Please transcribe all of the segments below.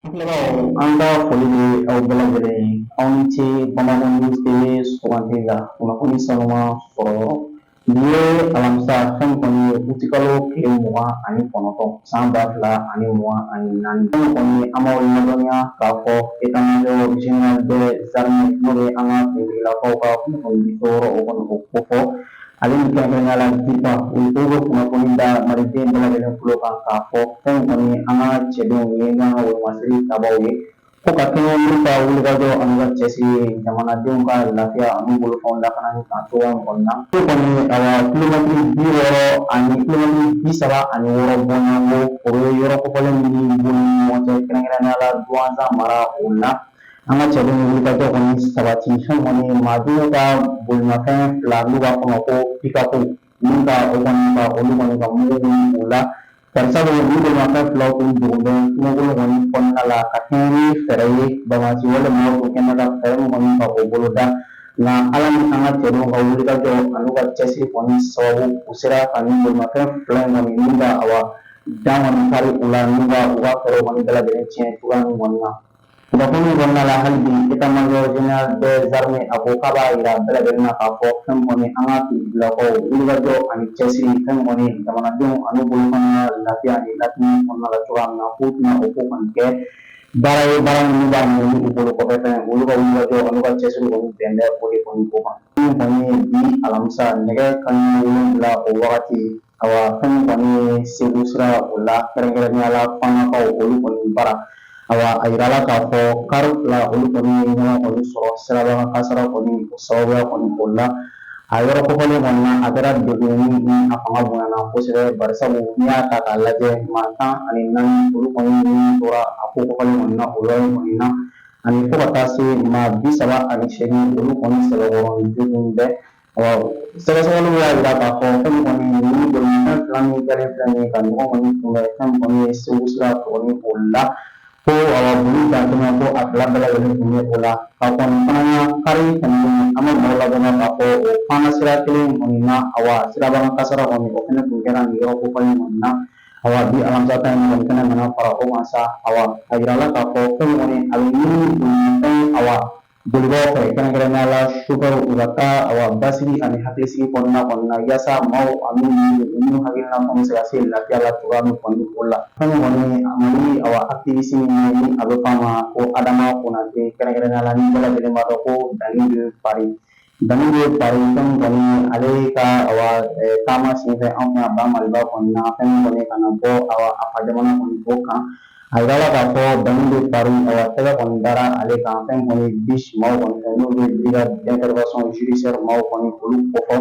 Anda foli au bɛɛ lajɛlen aw ni ce Bamako News TV sugandi la kunnafoni sanuma sɔrɔ yɔrɔ nin ye alamisa fɛn kɔni ye utikalo tile 29 san 2024 fɛn kɔni an b'aw ladɔnniya k'a fɔ état-major général des armées n'o ye an ka kuntigilakaw ka kunnafoni di yɔrɔ o kɔni o kofɔ ale ni kɛrɛnkɛrɛnnenya la DIPA o bɛ kunnafoni da maliden bɛɛ lajɛlen tulo kan k'a fɔ fɛn kɔni an ka cɛdenw ye n'an ka wolomasiri tabaw ye ko ka kɛɲɛ n'u ka wulikajɔ ani ka cɛsiri ye jamanadenw ka lafiya ani bolofɛnw lakanani kan cogoya min kɔni na ko kɔni kilomɛtiri 60 ani kilomɛtiri 36 bɔɲɔgɔnko o ye yɔrɔ kofɔlen min b'u ni ɲɔgɔn cɛ kɛrɛnkɛrɛnnenya la Douentza mara o la an ka cɛdenw wulikajɔ kɔni sabati fɛn kɔni maadenw ka bolimafɛn fila n'u b'a fɔ ma ko pick-up n'u ka o kɔni ka olu kɔni ka mugu o la barisabu ni bolimafɛn filaw tun dogolen kungokolon kɔni kɔnɔna la ka kɛɲɛ ni fɛɛrɛ ye banbati walima o kɛnɛ la fɛɛrɛ min kɔni ka o boloda nka ala ni an ka cɛdenw ka wulikajɔ ani ka cɛsiri kɔni sababu u sera ka ni bolimafɛn fila in kɔni n'u ka dan kɔni kari u la n'u ka u ka fɛɛrɛw kɔni bɛɛ lajɛlen tiɲɛ cogoya min kɔni na kunnafoni kɔnɔna la hali bi état-major général des armées a ko k'a b'a yira bɛɛ lajɛlen na k'a fɔ fɛn kɔni an ka kuntigilakaw wulikajɔ ani cɛsiri fɛn kɔni jamanadenw ani bolofɛnw ka lafiya ani latini kɔnɔna la cogoya min na k'u tɛna o ko kɔni kɛ baara ye baara minnu b'a ɲɛ u bolo kɔfɛ fɛnɛ olu ka wulikajɔ ani ka cɛsiri kɔni bɛn bɛ o de kɔni ko kan min kɔni ye bi alamisa nɛgɛ kanɲɛ 7 o wagati fɛn kɔni ye segu sira o la kɛrɛnkɛrɛnnenya la fangakaw olu kɔni bara a yirala k'a fɔ kari fila olu kɔni ye ɲɔgɔn kɔni sɔrɔ sirabakan kasara kɔni o sababuya kɔni o la a yɔrɔ kofɔlen kɔni na a kɛra degun ye ni a fanga bonyana kosɛbɛ barisabu n'i y'a ta k'a lajɛ maa 14 olu kɔni tora a ko kofɔlen kɔni na o yɔrɔ kɔni na ani fo ka taa se maa 38 olu kɔni sɛbɛkɔrɔjolen bɛ sɛgɛsɛgɛliw y'a yira k'a fɔ fɛn kɔni ni bolimafɛn fila min kɛlen filɛ nin ye ka ɲɔgɔn kɔni kunbɛn fɛn kɔni ye segu sira kɔni o la ko boli dantɛmɛ ko a fila bɛɛ lajɛlen tun ye o la ka kɔni fana kari kɔni an bɛ maaw ladɔnniya k'a fɔ o fana sira kelen kɔni na sirabakan kasara kɔni o fɛnɛ tun kɛra nin yɔrɔ kofɔlen kɔni na bi alamisa ta in kɔni fɛnɛ nana fara o kan sa a yirala k'a fɔ fɛn kɔni a bɛ ɲini bolimafɛn bolibaw fɛ kɛrɛnkɛrɛnnenya la sofɛriw u ka taa basigi ani hakilisigi kɔnɔna na yaasa maaw ani n'u hakilina kɔni bɛ se ka se lafiya la cogoya min kɔni o la fɛn kɔni mali activiste min ni a bɛ fɔ a ma ko adama konate kɛrɛnkɛrɛnnenya la ni bɛɛ lajɛlen b'a dɔn ko dani bɛ pari dani bɛ pari fɛn kɔni ale ka taama senfɛ anw fɛ yan ba maliba kɔni na fɛn kɔni ka na bɔ a fa jamana kɔni o kan a yirala k'a fɔ dani bɛ pari tɛgɛ kɔni dara ale kan fɛn kɔni bis maaw kɔni fɛ n'o bɛ brigade d'intervention judiciaire maaw kɔni olu kofɔ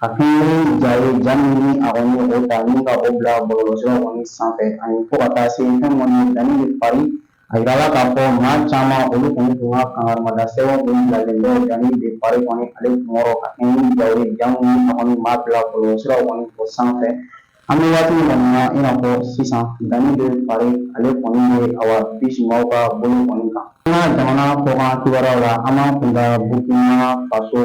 ka kɛɲɛ ni ja ye ja min ni a kɔni o ta ni ka o bila bɔlɔlɔsiraw kɔni sanfɛ ani fo ka taa se fɛn kɔni dani bɛ pari a yirala k'a fɔ maa caman olu kɔni tun ka kangarida sɛbɛn kɔni bilalen bɛ dani bɛ pari kɔni ale kunkɔrɔ ka kɛɲɛ ni ja ye ja minnu a kɔni maa bila bɔlɔlɔsiraw kɔni o sanfɛ an bɛ waati min kɔni na i n'a fɔ sisan dani bɛ pari ale kɔni bɛ bisi maaw ka bolo kɔni kan an ka jamana kɔkan kibaruyaw la an b'an kun da burukina faso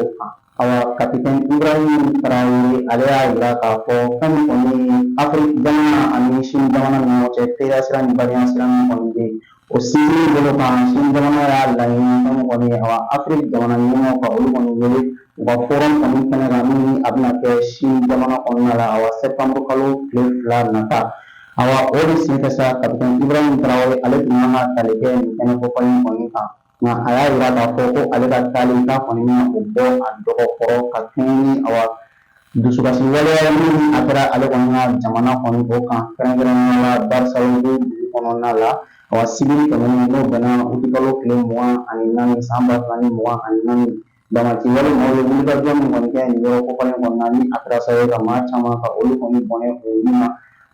kan kapitɛni ibrahim tarawele ale y'a yira k'a fɔ fɛn min kɔni afiriki jamana ani sini jamana ni ɲɔgɔn cɛ teriya sira ni badenya sira min kɔni bɛ yen o sinsinni bolo kan sini jamana y'a laɲini fɛn min kɔni afiriki jamana ɲɛmɔgɔw ka olu kɔni wele u ka forum kɔni kɛnɛ kan min a bɛna kɛ sini jamana kɔnɔna la sɛtanburu kalo tile 2 nata o de senfɛ sa kapitɛni ibrahim tarawele ale tun kan ka tali kɛ nin kɛnɛ kofɔlen kɔni kan nka a y'a yira k'a fɔ ko ale ka taali k'a kɔni bɛna o bɔ a dɔgɔkɔrɔ ka kɛɲɛ ni dusukasi waleya min a kɛra ale kɔni ka jamana kɔni o kan kɛrɛnkɛrɛnnenya la barisabu dugu kɔnɔna la sibiri tɛmɛnen n'o bɛnna utikalo tile 24 san 2024 damati wale maaw ye wulikajɔ min kɔni kɛ nin yɔrɔ kofɔlen kɔnɔna ni a kɛra sababu ye ka maa caman ka olu kɔni bɔnɛ o ma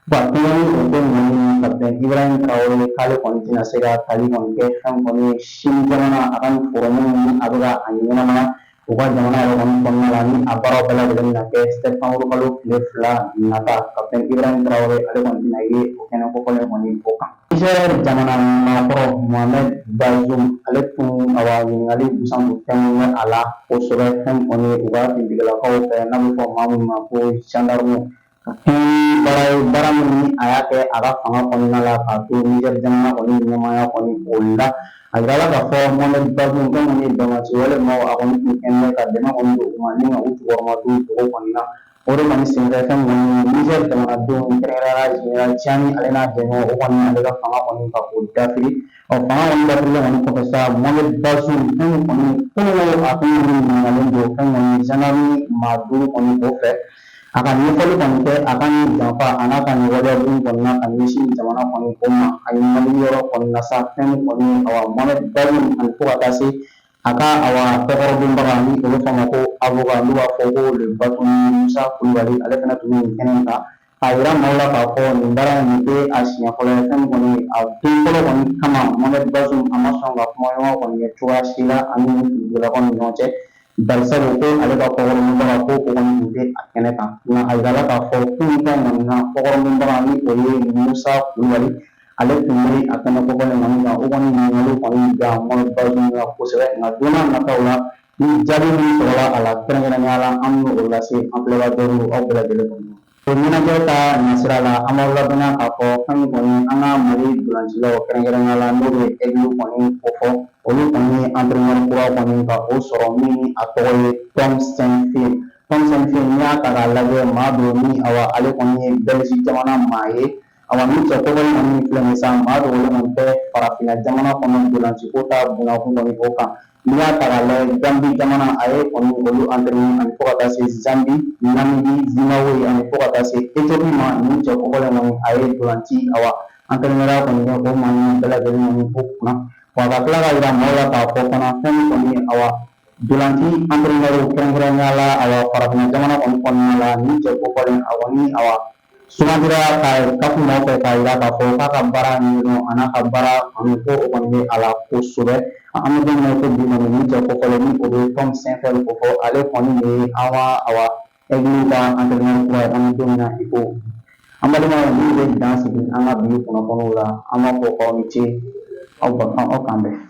kɛɲɛ ni o ko ninnu kapitɛni ibrahim tarawele k'ale kɔni tɛna se ka tali kɔni kɛ fɛn kɔni ye sini jamana a ka nin foromu ni a bɛ ka a ɲɛnamaya u ka jamana yɛrɛ kɔni kɔnɔna la ni a baaraw bɛɛ lajɛlen bɛna kɛ sɛtanburu kalo tile 2 nata kapitɛni ibrahim tarawele ale kɔni tɛna ye o kɛnɛ kofɔlen kɔni o kan niger jamana maakɔrɔ mohamed bazoum ale tun ɲininkali busan fɛn bɛ a la kosɛbɛ fɛn kɔni u ka kuntigilakaw fɛ n'a bɛ fɔ maa minnu ma ko gendarme bara min a y'a kɛ a ka fanga kɔnɔna la k'a to Niger jamana kɔni ɲɛmaaya kɔni o la a yirala k'a fɔ Mohamed Bazoum fɛn kɔni ye bɛnkanci walemaw a kɔni tun kɛn bɛ ka dɛmɛ kɔni don u ma ni ka u jukɔrɔmadon togo kɔni na o de kɔni senfɛ fɛn kɔni Niger jamanadenw kɛrɛnkɛrɛnnenya Général Tiani ale n'a jɛɲɔgɔn o kɔni ale ka fanga kɔni ka o dafiri fanga kɔni dafirilen kɔni kɔfɛ sa Mohamed Bazoum fɛn kɔni kununko a kun ɲininkalen don fɛn kɔni gendarmerie maa 5 kɔni o fɛ a ka ɲɛfɔli kɔni kɛ a ka nin janfa a n'a ka nin waleyajugu kɔnɔna ka ɲɛsin jamana kɔni ko ma a ɲininkali yɔrɔ kɔni na sa fɛn kɔni Mohamed Bazoum ani fo ka taa se a ka tɔgɔdonbaga ni olu f'a ma ko avocat n'u b'a fɔ ko le Bazoum Musa Kulubali ale fana tun bɛ nin kɛnɛ in kan k'a yira maaw la k'a fɔ nin baara in tɛ a siɲɛ fɔlɔ ye fɛn kɔni a don fɔlɔ kɔni kama Mohamed Bazoum a ma sɔn ka kumaɲɔgɔn kɔni kɛ cogoya si la ani dugutigilakaw ni ɲɔgɔn cɛ barisabu ko ale ka kɔkɔrɔdonbaga ko o kɔni tun tɛ a kɛnɛ kan nka a yirala k'a fɔ kununfɛn kɔni na kɔkɔrɔdonbaga ni o ye Musa Kulubali ale tun bɛ a kɛnɛ kɔkɔlen kɔni kan o kɔni ɲininkaliw kɔni bila Mohamed Bazoum la kosɛbɛ nka don n'a nataw la ni jaabi min sɔrɔla a la kɛrɛnkɛrɛnnenya la an bɛ o lase an filɛbagaw aw bɛɛ lajɛlen kɔni o ɲɛnajɛ ta nasira la an b'aw ladɔnniya k'a fɔ fɛn min kɔni an ka Mali ntolancilaw kɛrɛnkɛrɛnnenya la n'o bɛ Aigle kɔni kofɔ olu kɔni ye entraîneur kura kɔni ka o sɔrɔ min a tɔgɔ ye Tom Saintfiet Tom Saintfiet n'i y'a ta k'a lajɛ maa don min ale kɔni ye Belgique jamana maa ye ni cɛ kɔkɔlen kɔni filɛ nin ye sa maa dogolen kɔni tɛ farafinna jamana kɔnɔ ntolanciko ta bunakun kɔni o kan n'i y'a ta k'a lajɛ Gambie jamana a ye kɔni olu entraîné ani fo ka taa se Zambie Namibie Zimbabwe ani fo ka taa se Ethiopie ma nin cɛ kɔkɔlen kɔni a ye ntolanci entraîneur kɔni kɛ o maa ninnu bɛɛ lajɛlen kɔni o kunna wa ka tila ka yira maaw la k'a fɔ fana fɛn min kɔni ntolanci entraîneur kɛrɛnkɛrɛnnenya la farafinna jamana kɔni kɔnɔna la nin cɛ kofɔlen a kɔni sugandira ka kafu nɔfɛ k'a yira k'a fɔ k'a ka baara ɲɛdɔn a n'a ka baara kɔni ko o kɔni bɛ a la kosɛbɛ an bɛ don min na ko bi kɔni nin cɛ kofɔlen ni o bɛ Tom Saintfiet kofɔ ale kɔni de ye an ka Aigle ka entraîneur kura ye an bɛ don min na i ko an balimaw min bɛ dan sigi an ka bi kunnafoniw la an b'a fɔ k'aw ni ce aw kan bɛn